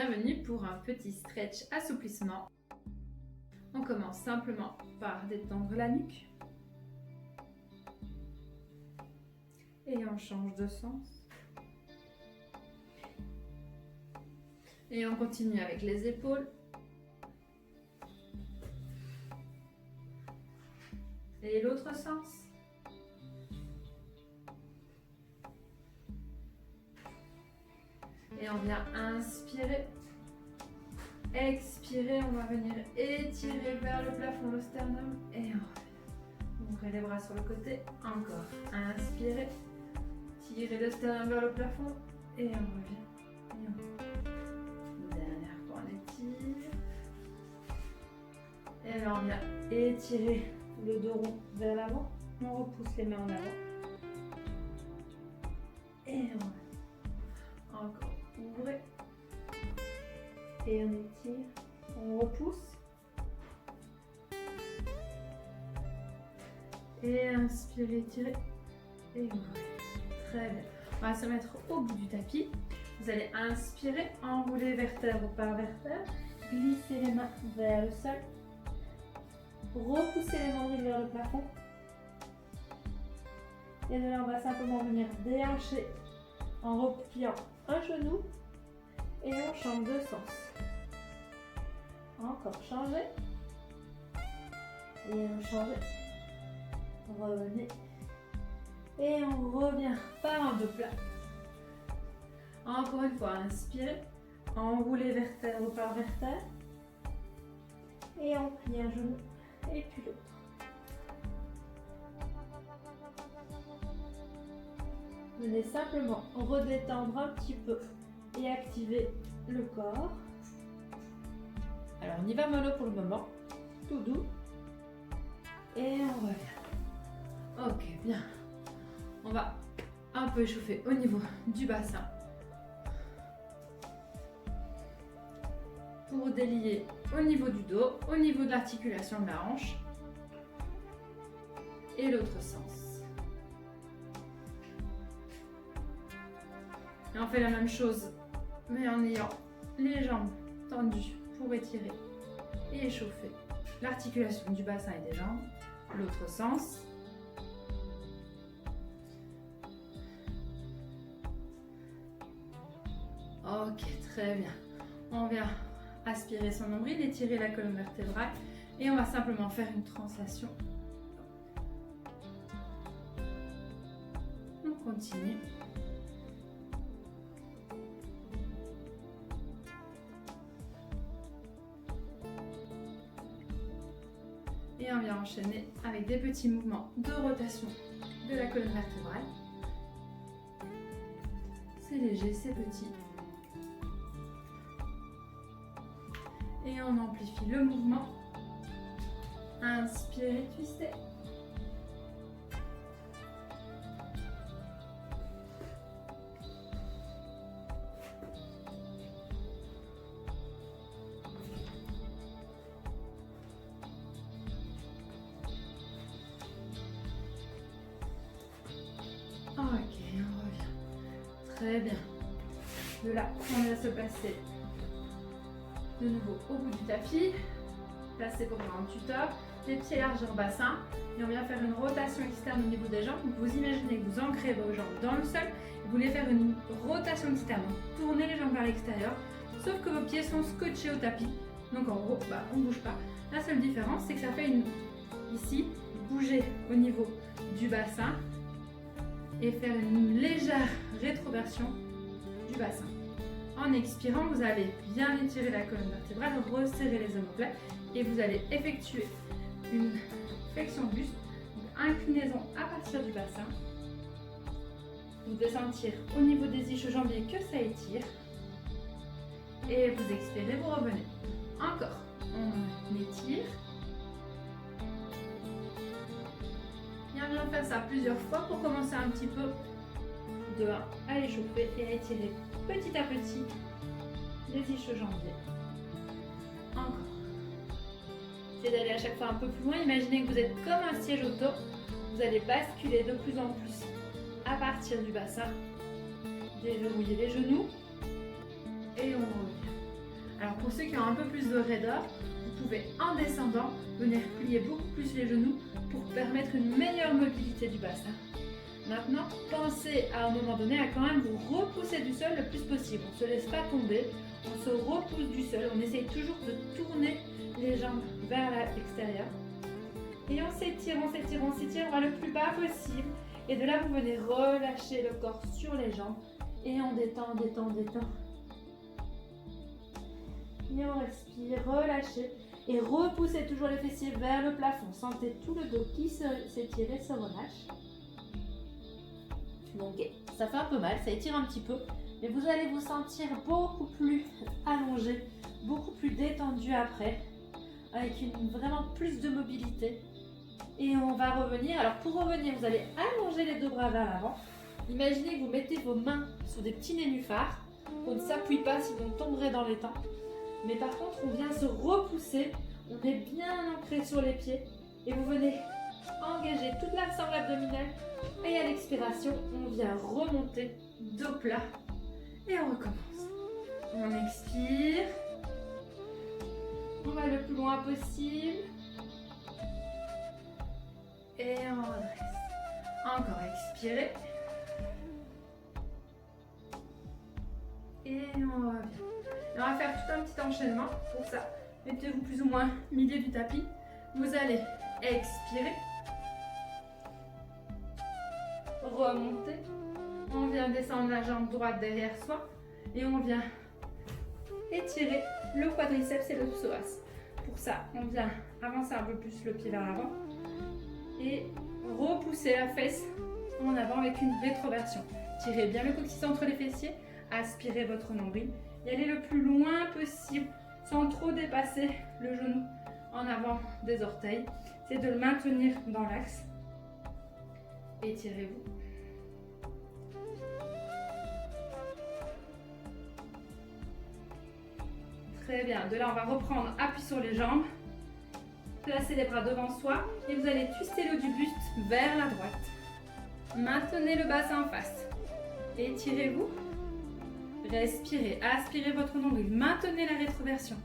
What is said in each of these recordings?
Bienvenue pour un petit stretch assouplissement. On commence simplement par détendre la nuque. Et on change de sens. Et on continue avec les épaules. Et l'autre sens. Et on vient inspirer. Expirer, on va venir étirer vers le plafond le sternum. Et on revient. Ouvrez les bras sur le côté. Encore. Inspirez. Tirez le sternum vers le plafond. Et on revient. Et on revient. Dernière fois, on étire. Et là, on vient étirer le dos rond vers l'avant. On repousse les mains en avant. Et on revient. Encore. Ouvrez. Et on étire. On repousse. Et inspirez, étirez. Et ouvrez. Très bien. On va se mettre au bout du tapis. Vous allez inspirer, enrouler vertèbre par vertèbre. Glisser les mains vers le sol. Repousser les nombrils vers le plafond. Et de là, on va simplement venir déhancher en repliant un genou. Et on change de sens. Encore changer. Et on change. Revenez. Et on revient par un dos plat. Encore une fois, inspirez. Enroulez vertèbre par vertèbre. Et on plie un genou. Et puis l'autre. Venez simplement redétendre un petit peu et activer le corps. Alors on y va mollo pour le moment, tout doux. Et on revient. Ok, bien. On va un peu échauffer au niveau du bassin. Pour délier au niveau du dos, au niveau de l'articulation de la hanche. Et l'autre sens. Et on fait la même chose, mais en ayant les jambes tendues pour étirer et échauffer l'articulation du bassin et des jambes. L'autre sens. Ok, très bien. On vient aspirer son nombril, étirer la colonne vertébrale et on va simplement faire une translation. On continue. Et on vient enchaîner avec des petits mouvements de rotation de la colonne vertébrale. C'est léger, c'est petit. Et on amplifie le mouvement. Inspirez, twistez. Ok, on revient. Très bien. De là, on va se placer de nouveau au bout du tapis. Placez vos bras en tuteur, les pieds largeur bassin. Et on vient faire une rotation externe au niveau des jambes. Donc vous imaginez que vous ancrez vos jambes dans le sol. Vous voulez faire une rotation externe. Donc tournez les jambes vers l'extérieur. Sauf que vos pieds sont scotchés au tapis. Donc en gros, on ne bouge pas. La seule différence, c'est que ça fait ici, bouger au niveau du bassin. Et faire une légère rétroversion du bassin. En expirant, vous allez bien étirer la colonne vertébrale, resserrer les omoplates et vous allez effectuer une flexion buste, inclinaison à partir du bassin. Vous devez sentir au niveau des ischio-jambiers que ça étire. Et vous expirez, vous revenez. Encore, on étire. Et on vient faire ça plusieurs fois pour commencer un petit peu de 1 à échauffer et à étirer petit à petit les ischio-jambiers. Encore. C'est d'aller à chaque fois un peu plus loin. Imaginez que vous êtes comme un siège auto. Vous allez basculer de plus en plus à partir du bassin. Déverrouillez les genoux et on revient. pour ceux qui ont un peu plus de raideur, vous pouvez en descendant venir plier beaucoup plus les genoux pour permettre une meilleure mobilité du bassin. Maintenant, pensez à un moment donné à quand même vous repousser du sol le plus possible. On ne se laisse pas tomber, on se repousse du sol, on essaye toujours de tourner les jambes vers l'extérieur. Et on s'étire, on s'étire, on s'étire, on va le plus bas possible. Et de là, vous venez relâcher le corps sur les jambes. Et on détend, détend, détend. Et on respire, relâchez. Et repoussez toujours les fessiers vers le plafond. Sentez tout le dos qui s'étire et se relâche. Donc, ça fait un peu mal, ça étire un petit peu. Mais vous allez vous sentir beaucoup plus allongé, beaucoup plus détendu après. Avec vraiment plus de mobilité. Et on va revenir. Alors pour revenir, vous allez allonger les deux bras vers l'avant. Imaginez que vous mettez vos mains sur des petits nénuphars. On ne s'appuie pas sinon on tomberait dans les temps. Mais par contre, on vient se repousser. On est bien ancré sur les pieds. Et vous venez engager toute la sangle abdominale. Et à l'expiration, on vient remonter dos plat. Et on recommence. On expire. On va le plus loin possible. Et on redresse. Encore expirez. Et on revient. Et on va faire tout un petit enchaînement. Pour ça, mettez-vous plus ou moins au milieu du tapis. Vous allez expirer. Remonter. On vient descendre la jambe droite derrière soi. Et on vient étirer le quadriceps et le psoas. Pour ça, on vient avancer un peu plus le pied vers l'avant. Et repousser la fesse en avant avec une rétroversion. Tirez bien le coccyx entre les fessiers, aspirez votre nombril et allez le plus loin possible sans trop dépasser le genou en avant des orteils. C'est de le maintenir dans l'axe. Étirez-vous. Très bien. De là, on va reprendre appui sur les jambes. Placez les bras devant soi et vous allez twister le haut du buste vers la droite. Maintenez le bassin en face. Étirez-vous. Respirez. Aspirez votre nombril. Maintenez la rétroversion.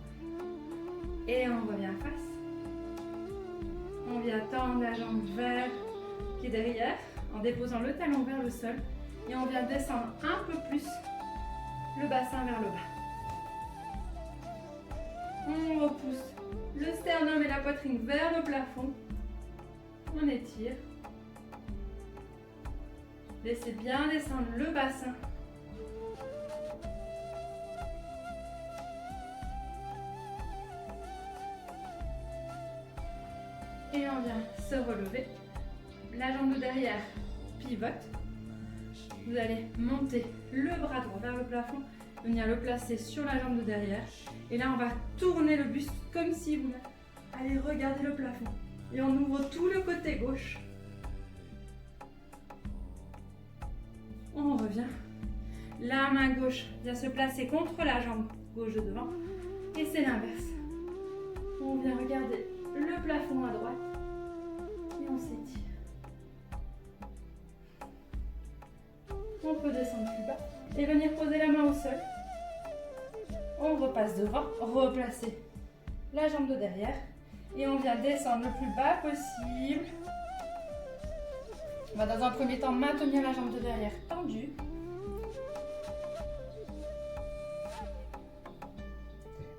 Et on revient en face. On vient tendre la jambe vers le pied derrière en déposant le talon vers le sol. Et on vient descendre un peu plus le bassin vers le bas. On repousse le sternum et la poitrine vers le plafond. On étire. Laissez bien descendre le bassin. Et on vient se relever. La jambe de derrière pivote. Vous allez monter le bras droit vers le plafond. Venir le placer sur la jambe de derrière. Et là, on va tourner le buste comme si vous allez regarder le plafond. Et on ouvre tout le côté gauche. On revient. La main gauche vient se placer contre la jambe gauche de devant. Et c'est l'inverse. On vient regarder le plafond à droite. Et on s'étire. On peut descendre plus bas et venir poser la main au sol. On repasse devant, replacer la jambe de derrière et on vient descendre le plus bas possible. On va dans un premier temps maintenir la jambe de derrière tendue.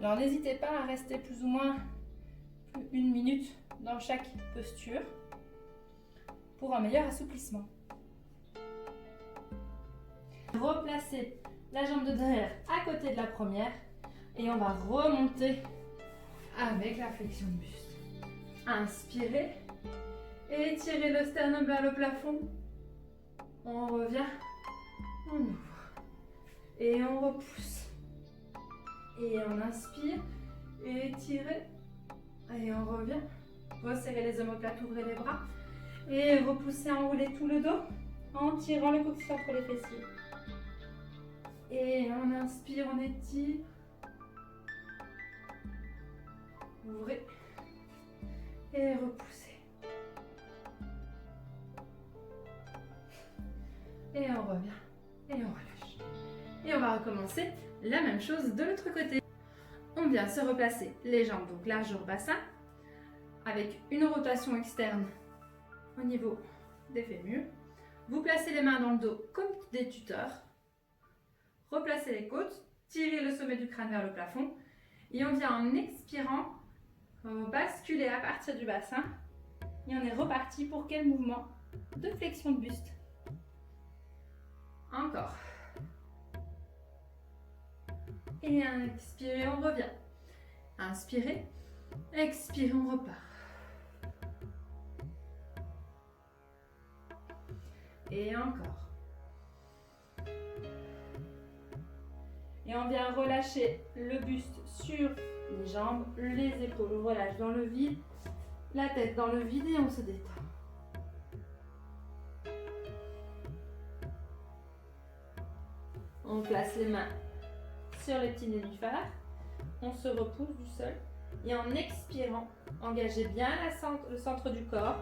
Alors n'hésitez pas à rester plus ou moins 1 minute dans chaque posture pour un meilleur assouplissement. Replacez la jambe de derrière à côté de la première et on va remonter avec la flexion de buste. Inspirez, étirez le sternum vers le plafond. On revient, on ouvre et on repousse. Et on inspire, étirez et on revient. Resserrez les omoplates, ouvrez les bras et repoussez, enroulez tout le dos en tirant le coccyx entre les fessiers. Et on inspire, on étire. Ouvrez. Et repoussez. Et on revient. Et on relâche. Et on va recommencer la même chose de l'autre côté. On On vient se replacer les jambes, donc largeur bassin, avec une rotation externe au niveau des fémurs. Vous placez les mains dans le dos comme des tuteurs. Replacez les côtes, tirez le sommet du crâne vers le plafond. Et on vient en expirant basculer à partir du bassin. Et on est reparti pour quel mouvement de flexion de buste. Encore. Et expirez, on revient. Inspirez, expirez, on repart. Et encore. Et on vient relâcher le buste sur les jambes, les épaules, on relâche dans le vide, la tête dans le vide et on se détend. On place les mains sur les petits nénuphars, on se repousse du sol et en expirant, engagez bien le centre du corps,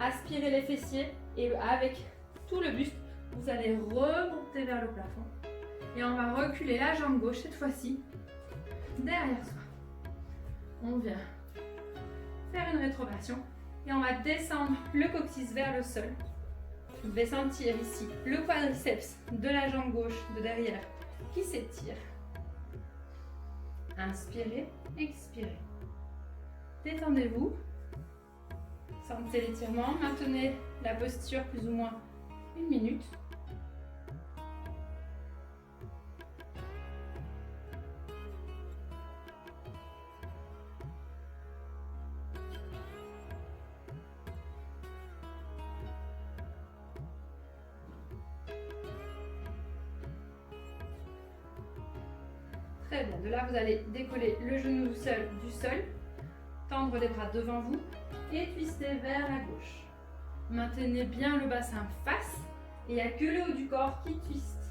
aspirez les fessiers et avec tout le buste, vous allez remonter vers le plafond. Et on va reculer la jambe gauche cette fois-ci derrière soi. On vient faire une rétroversion et on va descendre le coccyx vers le sol. Vous devez sentir ici le quadriceps de la jambe gauche de derrière qui s'étire. Inspirez, expirez. Détendez-vous. Sentez l'étirement. Maintenez la posture plus ou moins 1 minute. Très bien, de là vous allez décoller le genou du sol, tendre les bras devant vous et twister vers la gauche. Maintenez bien le bassin face et il n'y a que le haut du corps qui twiste.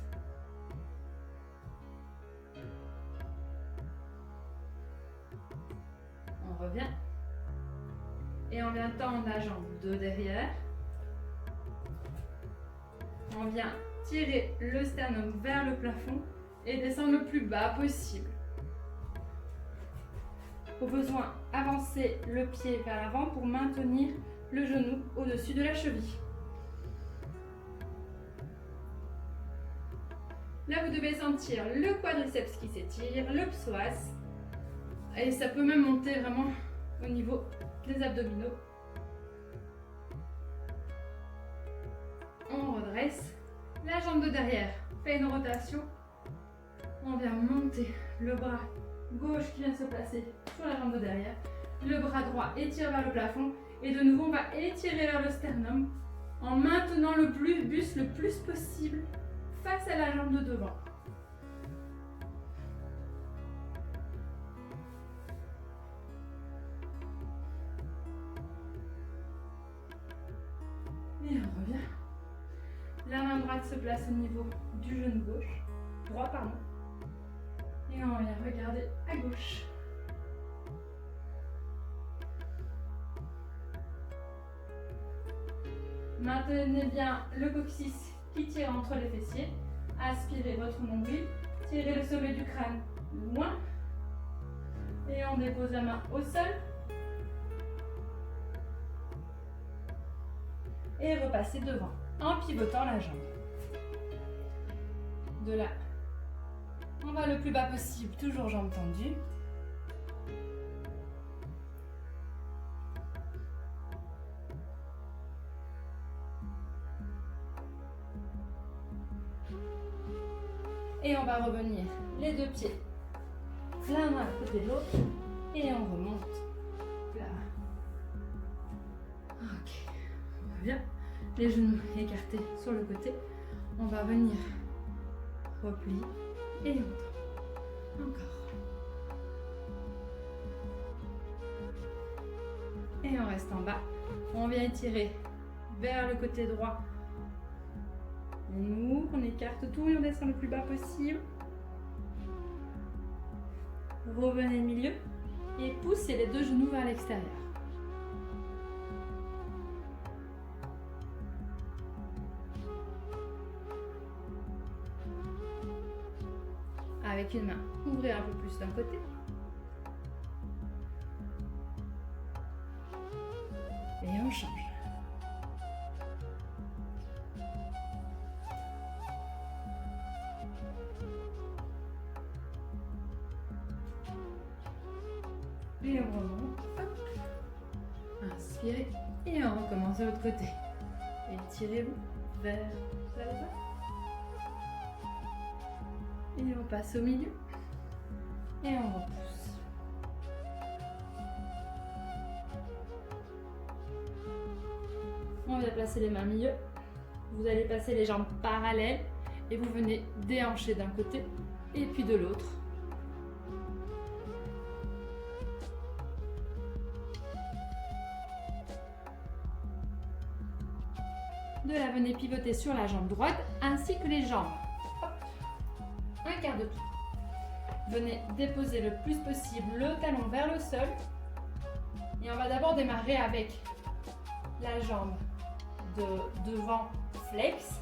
On revient et on vient tendre la jambe de derrière. On vient tirer le sternum vers le plafond et descendre le plus bas possible. Au besoin, avancez le pied vers l'avant pour maintenir le genou au-dessus de la cheville. Là, vous devez sentir le quadriceps qui s'étire, le psoas, et ça peut même monter vraiment au niveau des abdominaux. On redresse la jambe de derrière, fait une rotation. On vient monter le bras gauche qui vient se placer sur la jambe de derrière. Le bras droit étire vers le plafond. Et de nouveau, on va étirer vers le sternum en maintenant le buste le plus possible face à la jambe de devant. Et on revient. La main droite se place au niveau du genou gauche. Droit, pardon. Et on vient regarder à gauche. Maintenez bien le coccyx qui tire entre les fessiers. Aspirez votre nombril. Tirez le sommet du crâne loin. Et on dépose la main au sol. Et repassez devant en pivotant la jambe. De là, on va le plus bas possible, toujours jambes tendues. Et on va revenir les deux pieds l'un à côté de l'autre et on remonte là. Ok, on revient, les genoux écartés sur le côté. On va venir repli et encore. Et on reste en bas. On vient étirer vers le côté droit. On ouvre, on écarte tout et on descend le plus bas possible. Revenez au milieu et poussez les deux genoux vers l'extérieur. Avec une main, ouvrez un peu plus d'un côté Et on change. Et on remonte. Hop. Inspirez. Et on recommence de l'autre côté. Étirez-vous vers l'avant. Et on passe au milieu. Et on repousse. On vient placer les mains au milieu. Vous allez passer les jambes parallèles et vous venez déhancher d'un côté et puis de l'autre. De là, venez pivoter sur la jambe droite ainsi que les jambes. Hop. Un quart de tour. Venez déposer le plus possible le talon vers le sol. Et on va d'abord démarrer avec la jambe de devant flex.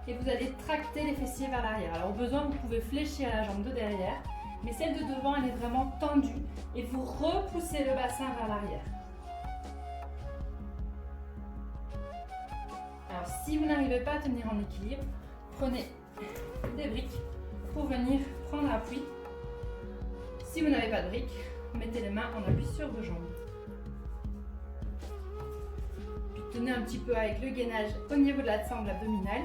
Et vous allez tracter les fessiers vers l'arrière. Alors au besoin, vous pouvez fléchir la jambe de derrière. Mais celle de devant, elle est vraiment tendue. Et vous repoussez le bassin vers l'arrière. Alors, si vous n'arrivez pas à tenir en équilibre, prenez des briques pour venir prendre appui. Si vous n'avez pas de briques, mettez les mains en appui sur vos jambes. Puis tenez un petit peu avec le gainage au niveau de la sangle abdominale.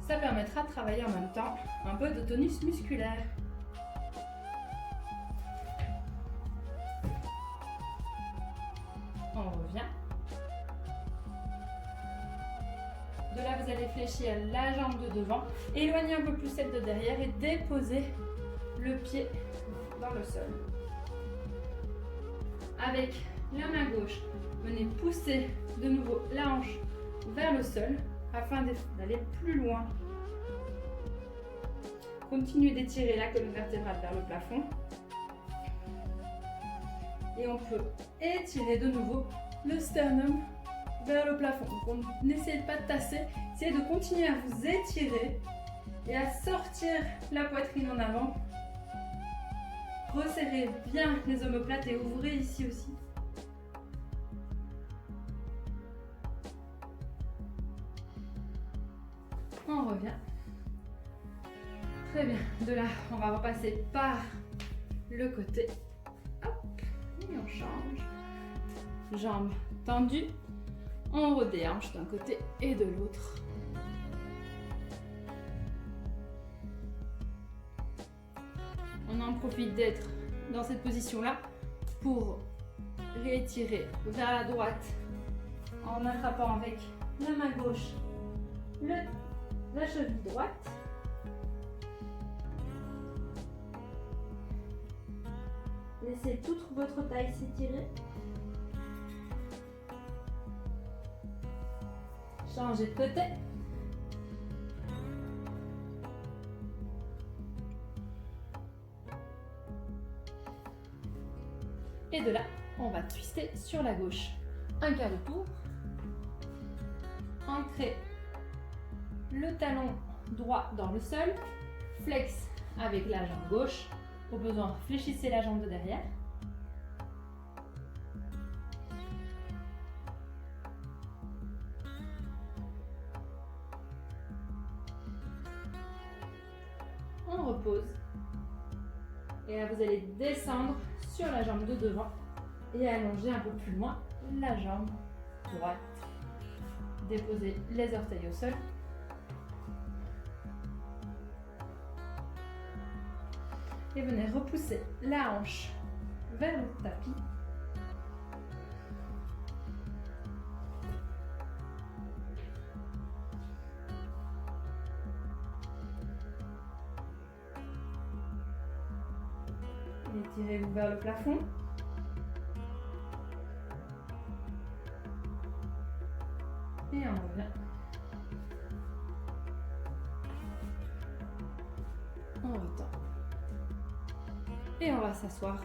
Ça permettra de travailler en même temps un peu de tonus musculaire. On revient. De là, vous allez fléchir la jambe de devant, éloigner un peu plus celle de derrière et déposer le pied dans le sol. Avec la main gauche, venez pousser de nouveau la hanche vers le sol afin d'aller plus loin. Continuez d'étirer la colonne vertébrale vers le plafond. Et on peut étirer de nouveau le sternum vers le plafond. Donc n'essayez pas de tasser, essayez de continuer à vous étirer et à sortir la poitrine en avant. Resserrez bien les omoplates et ouvrez ici aussi. On revient. Très bien. De là, on va repasser par le côté. Hop. Et on change. Jambes tendues. On redéhanche d'un côté et de l'autre. On en profite d'être dans cette position-là pour réétirer vers la droite en attrapant avec la main gauche la cheville droite. Laissez toute votre taille s'étirer. Changez de côté. Et de là, on va twister sur la gauche. Un quart de tour. Ancrez le talon droit dans le sol. Flex avec la jambe gauche. Au besoin, fléchissez la jambe de derrière. On repose. Et là, vous allez descendre sur la jambe de devant et allonger un peu plus loin la jambe droite. Déposez les orteils au sol. Et venez repousser la hanche vers le tapis. Étirez-vous vers le plafond. Et on revient. On retend. Et on va s'asseoir.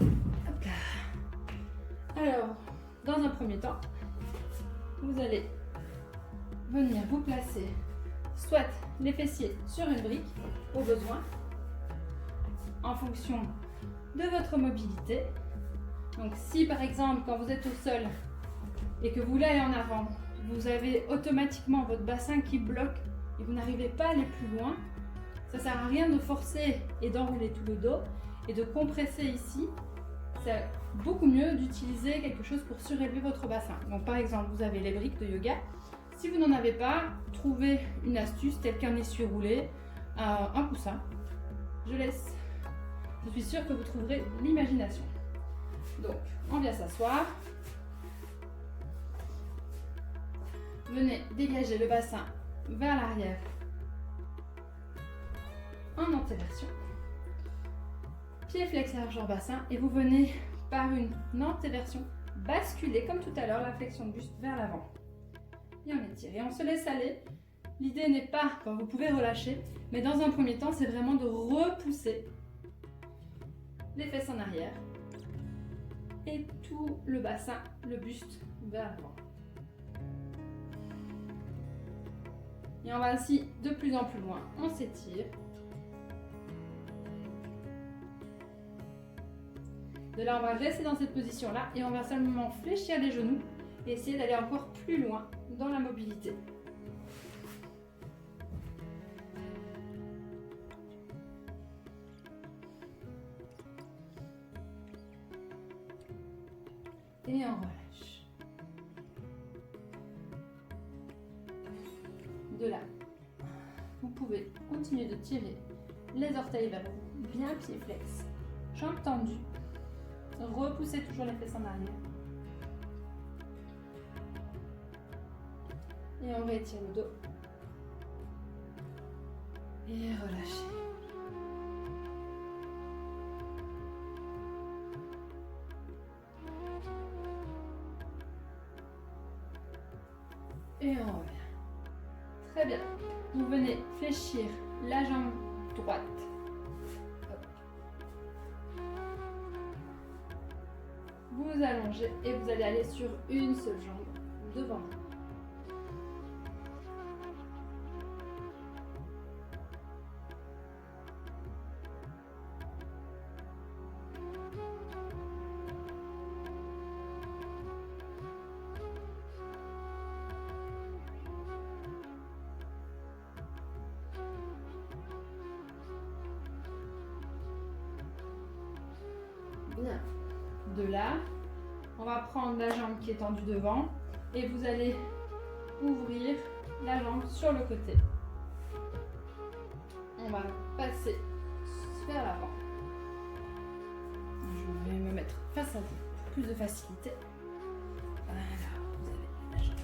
Hop là. Alors, dans un premier temps, vous allez venir vous placer soit les fessiers sur une brique, au besoin, en fonction de votre mobilité. Donc si par exemple, quand vous êtes au sol et que vous voulez aller en avant, vous avez automatiquement votre bassin qui bloque et vous n'arrivez pas à aller plus loin, ça ne sert à rien de forcer et d'enrouler tout le dos et de compresser ici. C'est beaucoup mieux d'utiliser quelque chose pour surélever votre bassin. Donc par exemple, vous avez les briques de yoga. Si vous n'en avez pas, trouvez une astuce telle qu'un essuie roulé, un coussin. Je suis sûre que vous trouverez l'imagination. Donc, on vient s'asseoir. Venez dégager le bassin vers l'arrière en antéversion. Pied flex largeur bassin et vous venez par une antéversion basculer comme tout à l'heure la flexion de buste vers l'avant. Et on étire et on se laisse aller. L'idée n'est pas, quand vous pouvez relâcher, mais dans un premier temps, c'est vraiment de repousser les fesses en arrière et tout le bassin, le buste vers l'avant. Et on va ainsi de plus en plus loin. On s'étire. De là, on va rester dans cette position-là et on va seulement fléchir les genoux et essayer d'aller encore plus loin dans la mobilité. Et on relâche. De là, vous pouvez continuer de tirer les orteils vers vous, bien pied flex, jambes tendues. Repoussez toujours les fesses en arrière. Et on rétire le dos. Et relâchez. Et on revient. Très bien. Vous venez fléchir la jambe droite. Vous allongez et vous allez aller sur une seule jambe devant vous. Bien. De là, on va prendre la jambe qui est tendue devant et vous allez ouvrir la jambe sur le côté. On va passer vers l'avant. Je vais me mettre face à vous pour plus de facilité. Voilà, vous avez la jambe.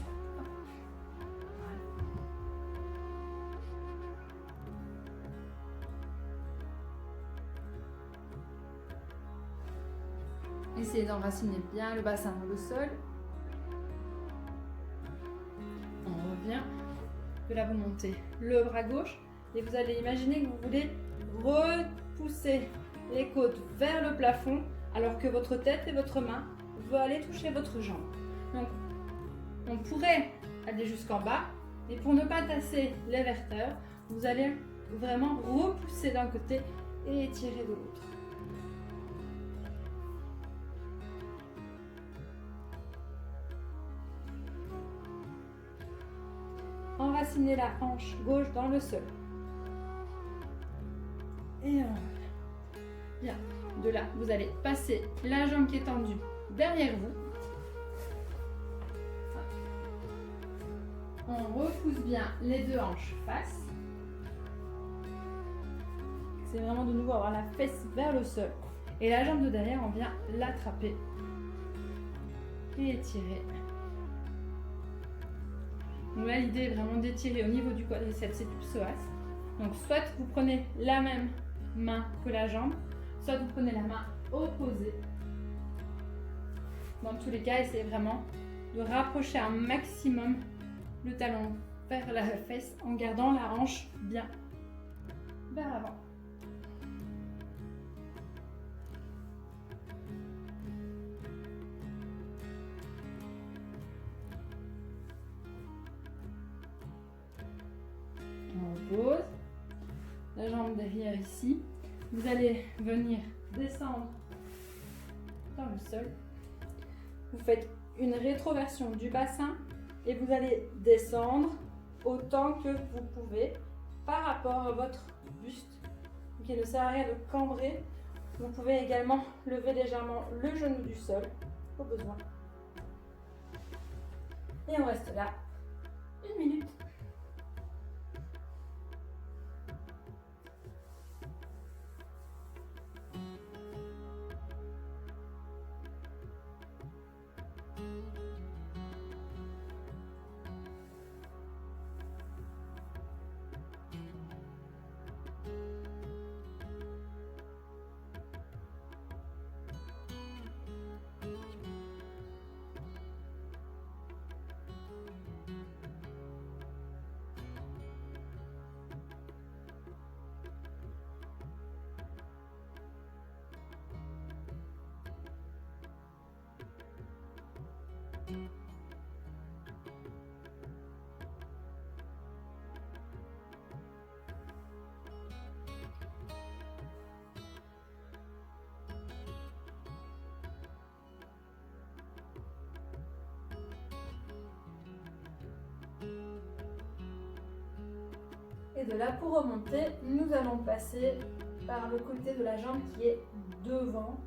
Essayez d'enraciner bien le bassin dans le sol. On revient. De là, vous montez le bras gauche et vous allez imaginer que vous voulez repousser les côtes vers le plafond alors que votre tête et votre main vont aller toucher votre jambe. Donc, on pourrait aller jusqu'en bas, mais pour ne pas tasser les vertèbres, vous allez vraiment repousser d'un côté et étirer de l'autre. Enracinez la hanche gauche dans le sol. Et on revient. Bien. De là, vous allez passer la jambe qui est tendue derrière vous. On repousse bien les deux hanches face. C'est vraiment de nouveau avoir la fesse vers le sol. Et la jambe de derrière, on vient l'attraper et étirer. Donc là, l'idée est vraiment d'étirer au niveau du quadriceps et du psoas. Donc soit vous prenez la même main que la jambe, soit vous prenez la main opposée. Dans tous les cas, essayez vraiment de rapprocher un maximum le talon vers la fesse en gardant la hanche bien vers l'avant. On pose la jambe derrière ici. Vous allez venir descendre dans le sol. Vous faites une rétroversion du bassin et vous allez descendre autant que vous pouvez par rapport à votre buste. Donc il ne sert à rien de cambrer. Vous pouvez également lever légèrement le genou du sol au besoin. Et on reste là 1 minute. Et de là, pour remonter, nous allons passer par le côté de la jambe qui est devant.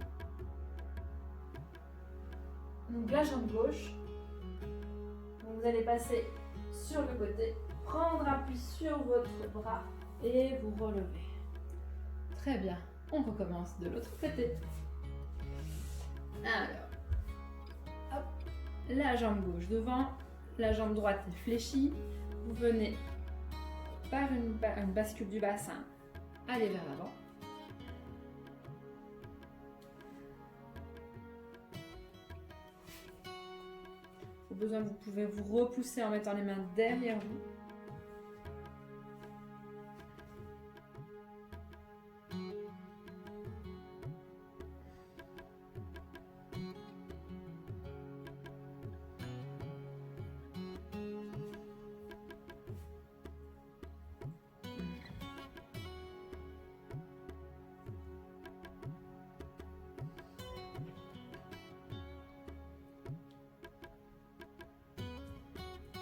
Donc la jambe gauche. Donc vous allez passer sur le côté, prendre appui sur votre bras et vous relever. Très bien, on recommence de l'autre côté. Alors, hop, la jambe gauche devant, la jambe droite est fléchie. Vous venez par une bascule du bassin, aller vers l'avant. Au besoin, vous pouvez vous repousser en mettant les mains derrière vous.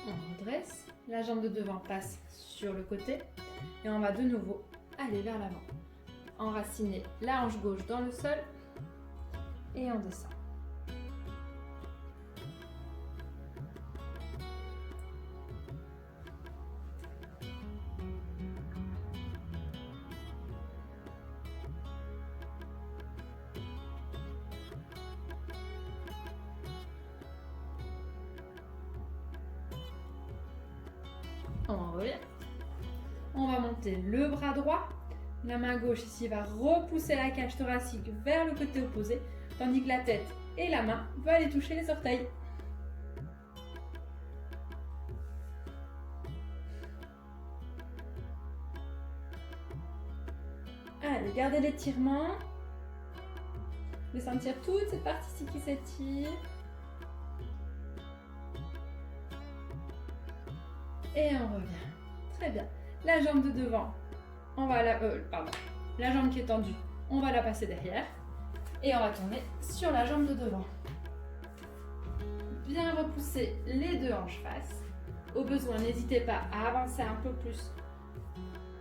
On redresse, la jambe de devant passe sur le côté et on va de nouveau aller vers l'avant. Enraciner la hanche gauche dans le sol et on descend. On revient. On va monter le bras droit. La main gauche ici va repousser la cage thoracique vers le côté opposé, tandis que la tête et la main vont aller toucher les orteils. Allez, gardez l'étirement. Vous pouvez sentir toute cette partie-ci qui s'étire. Et on revient. Très bien. La jambe de devant, on va la jambe qui est tendue, on va la passer derrière. Et on va tourner sur la jambe de devant. Bien repousser les deux hanches face. Au besoin, n'hésitez pas à avancer un peu plus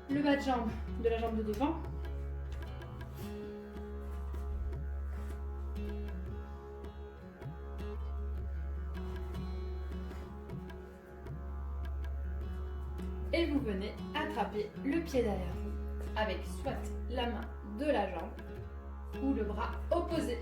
le bas de jambe de la jambe de devant. Et vous venez attraper le pied derrière vous avec soit la main de la jambe ou le bras opposé.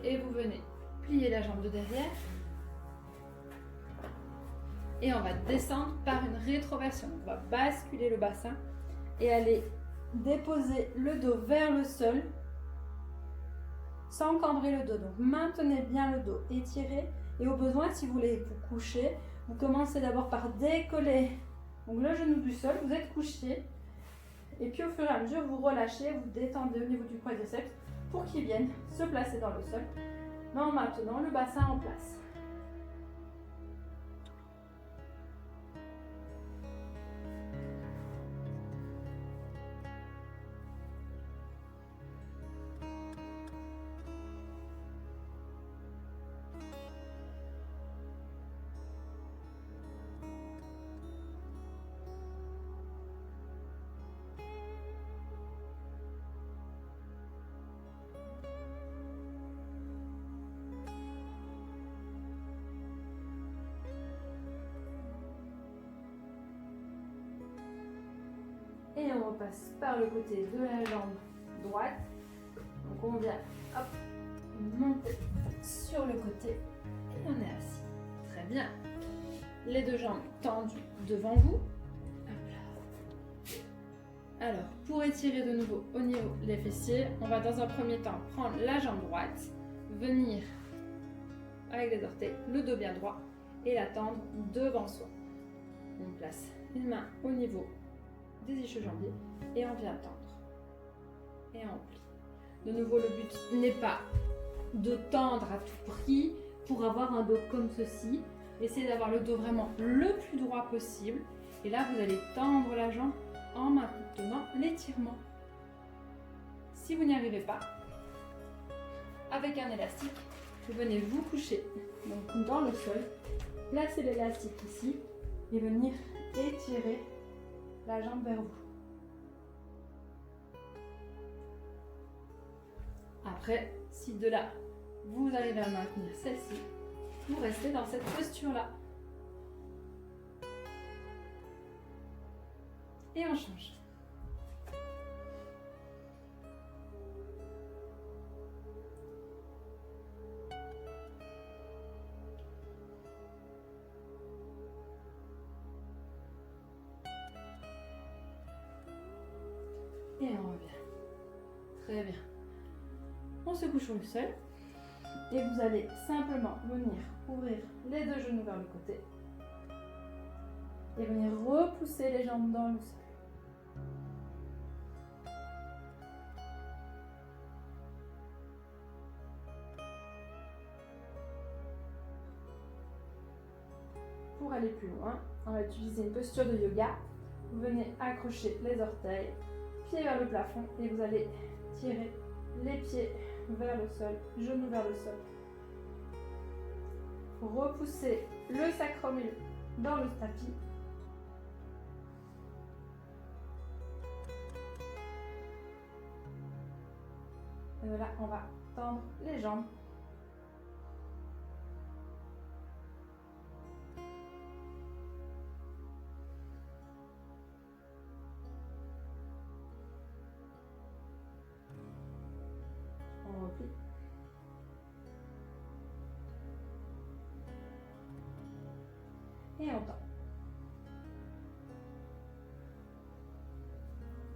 Et vous venez plier la jambe de derrière. Et on va descendre par une rétroversion. On va basculer le bassin et aller déposer le dos vers le sol sans cambrer le dos. Donc maintenez bien le dos étiré Et au besoin, si vous voulez vous coucher, vous commencez d'abord par décoller donc le genou du sol, vous êtes couché. Et puis au fur et à mesure, vous relâchez, vous détendez au niveau du quadriceps pour qu'il vienne se placer dans le sol, mais en maintenant le bassin en place. Et on repasse par le côté de la jambe droite. Donc on vient hop, monter sur le côté et on est assis. Très bien. Les deux jambes tendues devant vous. Hop là. Alors, pour étirer de nouveau au niveau des fessiers, on va dans un premier temps prendre la jambe droite, venir avec les orteils, le dos bien droit et la tendre devant soi. On place une main au niveau des ischio-jambiers et on vient tendre et on plie. De nouveau, le but n'est pas de tendre à tout prix pour avoir un dos comme ceci. Essayez d'avoir le dos vraiment le plus droit possible et là vous allez tendre la jambe en maintenant l'étirement. Si vous n'y arrivez pas, avec un élastique, vous venez vous coucher donc dans le sol, placez l'élastique ici et venir étirer la jambe vers vous. Après, si de là, vous arrivez à maintenir celle-ci, vous restez dans cette posture-là. Et on change. Et on revient. Très bien. On se couche sur le sol. Et vous allez simplement venir ouvrir les deux genoux vers le côté. Et venir repousser les jambes dans le sol. Pour aller plus loin, on va utiliser une posture de yoga. Vous venez accrocher les orteils, pieds vers le plafond et vous allez tirer les pieds vers le sol, genoux vers le sol. Repoussez le sacrum dans le tapis. Et voilà, on va tendre les jambes. On replie. Et on tend.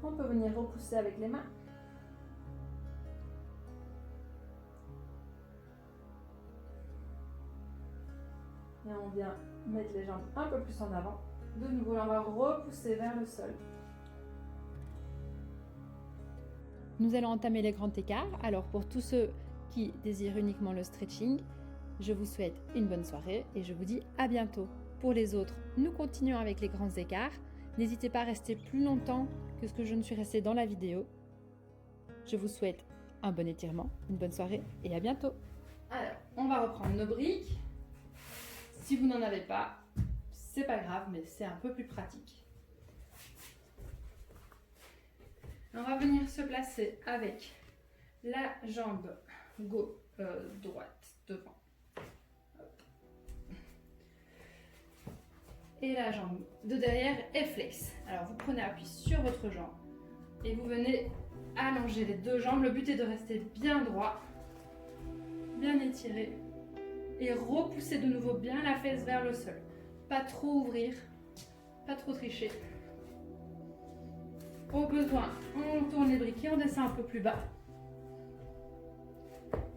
On peut venir repousser avec les mains. Et on vient mettre les jambes un peu plus en avant. De nouveau, on va repousser vers le sol. Nous allons entamer les grands écarts. Alors pour tous ceux qui désirent uniquement le stretching, je vous souhaite une bonne soirée et je vous dis à bientôt. Pour les autres, nous continuons avec les grands écarts. N'hésitez pas à rester plus longtemps que ce que je ne suis restée dans la vidéo. Je vous souhaite un bon étirement, une bonne soirée et à bientôt. Alors, on va reprendre nos briques. Si vous n'en avez pas, c'est pas grave, mais c'est un peu plus pratique. On va venir se placer avec la jambe droite devant. Hop. Et la jambe de derrière est flex. Alors vous prenez appui sur votre jambe et vous venez allonger les deux jambes. Le but est de rester bien droit, bien étiré et repousser de nouveau bien la fesse vers le sol. Pas trop ouvrir, pas trop tricher. Au besoin, on tourne les briquets, on descend un peu plus bas.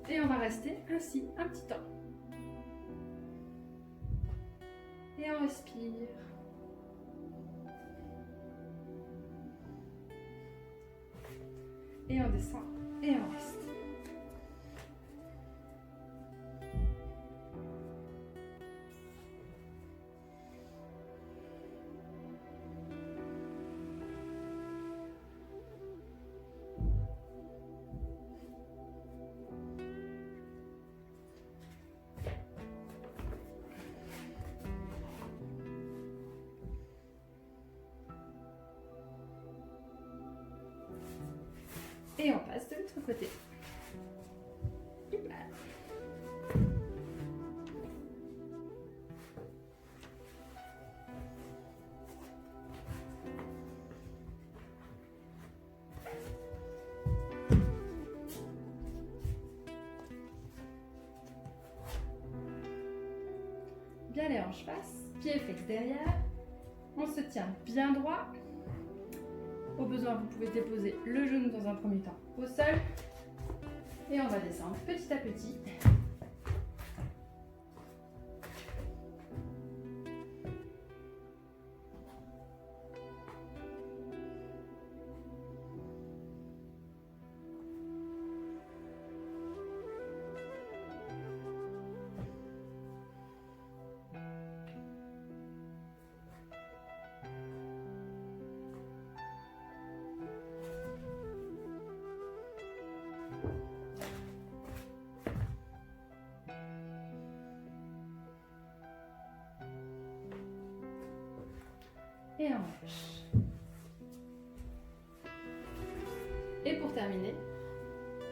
Et on va rester ainsi un petit temps. respire. Et on descend et on reste. Et on passe de l'autre côté. Hop là. Bien les hanches face, pieds flex derrière. On se tient bien droit. Au besoin, vous pouvez déposer le genou dans un premier temps au sol. Et on va descendre petit à petit. Et on relâche. Et pour terminer,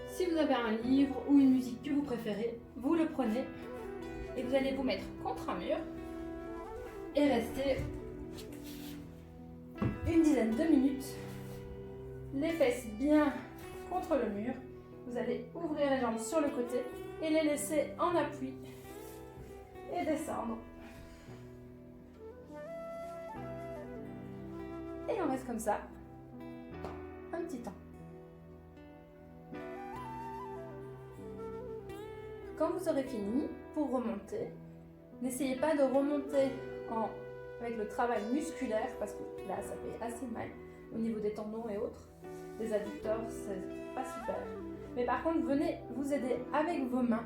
si vous avez un livre ou une musique que vous préférez, vous le prenez et vous allez vous mettre contre un mur et rester une dizaine de minutes, les fesses bien contre le mur. Vous allez ouvrir les jambes sur le côté et les laisser en appui et descendre. Et on reste comme ça un petit temps. Quand vous aurez fini, pour remonter, n'essayez pas de remonter avec le travail musculaire parce que là ça fait assez mal au niveau des tendons et autres, des adducteurs, c'est pas super. Mais par contre, venez vous aider avec vos mains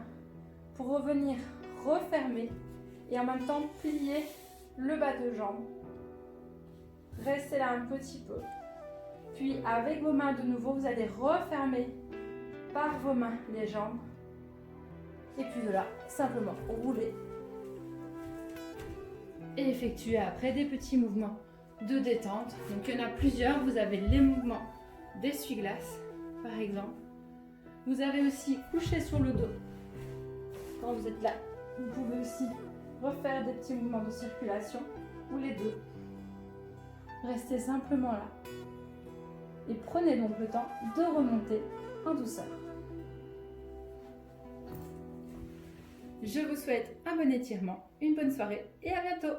pour revenir refermer et en même temps plier le bas de jambe. Restez là un petit peu. Puis avec vos mains de nouveau, vous allez refermer par vos mains les jambes. Et puis de là, simplement rouler. Et effectuer après des petits mouvements de détente. Donc il y en a plusieurs. Vous avez les mouvements d'essuie-glace, par exemple. Vous avez aussi couché sur le dos. Quand vous êtes là, vous pouvez aussi refaire des petits mouvements de circulation ou les deux. Restez simplement là et prenez donc le temps de remonter en douceur. Je vous souhaite un bon étirement, une bonne soirée et à bientôt!